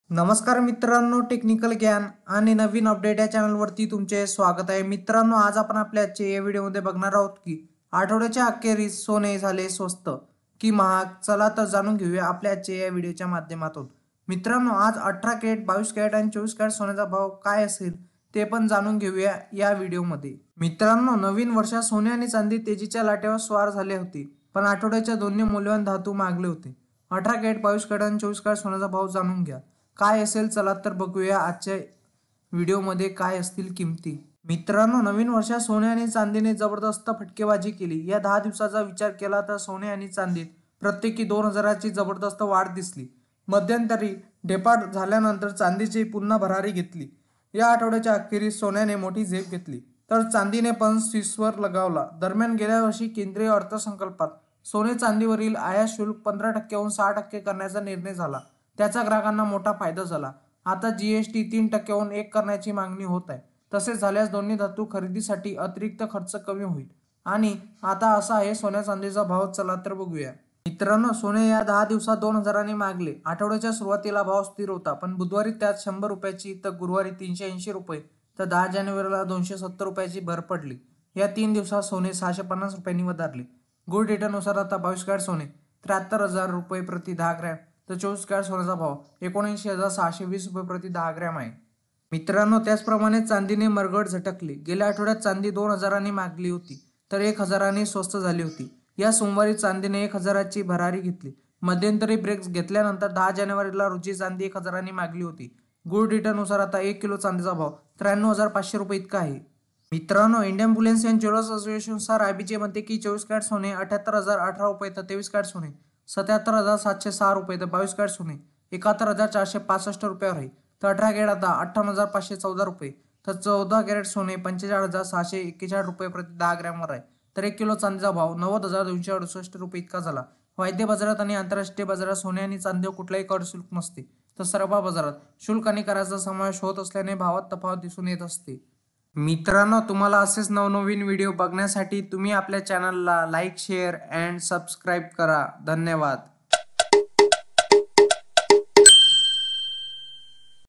नमस्कार मित्रांनो, टेक्निकल ज्ञान आणि नवीन अपडेट या चॅनलवरती तुमचे स्वागत आहे. मित्रांनो, आज आपण आपल्या आजच्या या व्हिडिओमध्ये बघणार आहोत की आठवड्याच्या अखेरीस सोने झाले स्वस्त की महाग. चला तर जाणून घेऊया आपल्या आजच्या या व्हिडिओच्या माध्यमातून. मित्रांनो, आज 18 कॅरेट, 22 कॅरेट आणि 24 कॅरेट सोन्याचा भाव काय असेल ते पण जाणून घेऊया या व्हिडिओमध्ये. मित्रांनो, नवीन वर्षात सोने आणि चांदी तेजीच्या लाटेवर स्वार झाले होते, पण आठवड्याच्या दोन्ही मौल्यवान धातू मागले होते. 18 कॅरेट, 22 कॅरेट आणि 24 कॅरेट सोन्याचा भाव जाणून घ्या काय असेल. चला तर बघूया आजच्या व्हिडिओमध्ये काय असतील किमती. मित्रांनो, नवीन वर्षात सोने आणि चांदीने जबरदस्त फटकेबाजी केली. या 10 दिवसाचा विचार केला तर सोने आणि चांदीत प्रत्येकी 2000ची जबरदस्त वाढ दिसली. मध्यंतरी ढेपाट झाल्यानंतर चांदीची पुन्हा भरारी घेतली. या आठवड्याच्या अखेरीस सोन्याने मोठी झेप घेतली तर चांदीने पण शीर्षवर लगावला. दरम्यान गेल्या वर्षी केंद्रीय अर्थसंकल्पात सोने चांदीवरील आयात शुल्क 15%हून 6% करण्याचा निर्णय झाला. त्याचा ग्राहकांना मोठा फायदा झाला. आता जीएसटी 3%हून 1 करण्याची मागणी होत आहे. तसे झाल्यास दोन्ही धातू खरेदीसाठी अतिरिक्त खर्च कमी होईल. आणि आता असा आहे सोन्या चांदीचा भाव. चला तर बघूया. मित्रांनो, सोने या 10 दिवसात 2000नी मागले. आठवड्याच्या सुरुवातीला भाव स्थिर होता, पण बुधवारी त्यात 100 रुपयाची तर गुरुवारी 380 रुपये तर 10 जानेवारीला 270 रुपयाची भर पडली. या 3 दिवसात सोने 650 रुपयांनी वधारले. गोल्ड डेटानुसार आता 22 कॅरेट सोने 73,000 रुपये प्रति 10 ग्रॅम तर 24 कॅरेट सोन्याचा भाव 79,620 रुपये प्रति 10 ग्रॅम आहे. मित्रांनो, त्याचप्रमाणे चांदीने मरगळ झटकली. गेल्या आठवड्यात चांदी 2000नी मागली होती तर 1000नी स्वस्त झाली होती. या सोमवारी चांदीने 1000ची भरारी घेतली. मध्यंतरी ब्रेक घेतल्यानंतर 10 जानेवारीला रोजी चांदी 1000नी मागली होती. गोल्ड डेटानुसार आता 1 किलो चांदीचा भाव 93,500 रुपये इतका आहे. मित्रांनो, इंडियन बुलियन अँड ज्वेलर्स असोसिएशननुसार आयबीचे म्हणते की 24 कॅरेट सोने 78,018 रुपये तर 23 कॅरेट सोने 77,706 रुपये तर 22 कॅरेट सोने 71,465 रुपयावर आहे. तर 18 कॅरेट आता 58,514 रुपये तर 14 कॅरेट सोने 45,641 रुपये प्रति 10 ग्रॅमवर आहे. तर 1 किलो चांदीचा भाव 90,268 रुपये इतका झाला. वायदे बाजारात आणि आंतरराष्ट्रीय बाजारात सोने आणि चांदीवर कुठलाही कर शुल्क नसते, तर सर्व बाजारात शुल्क आणि कराचा समावेश होत असल्याने भावात तफावत दिसून येत असते. मित्रांनो, तुम्हाला असेच नवनवीन व्हिडिओ बघण्यासाठी तुम्ही आपल्या चॅनलला लाईक, शेअर अँड सबस्क्राईब करा. धन्यवाद.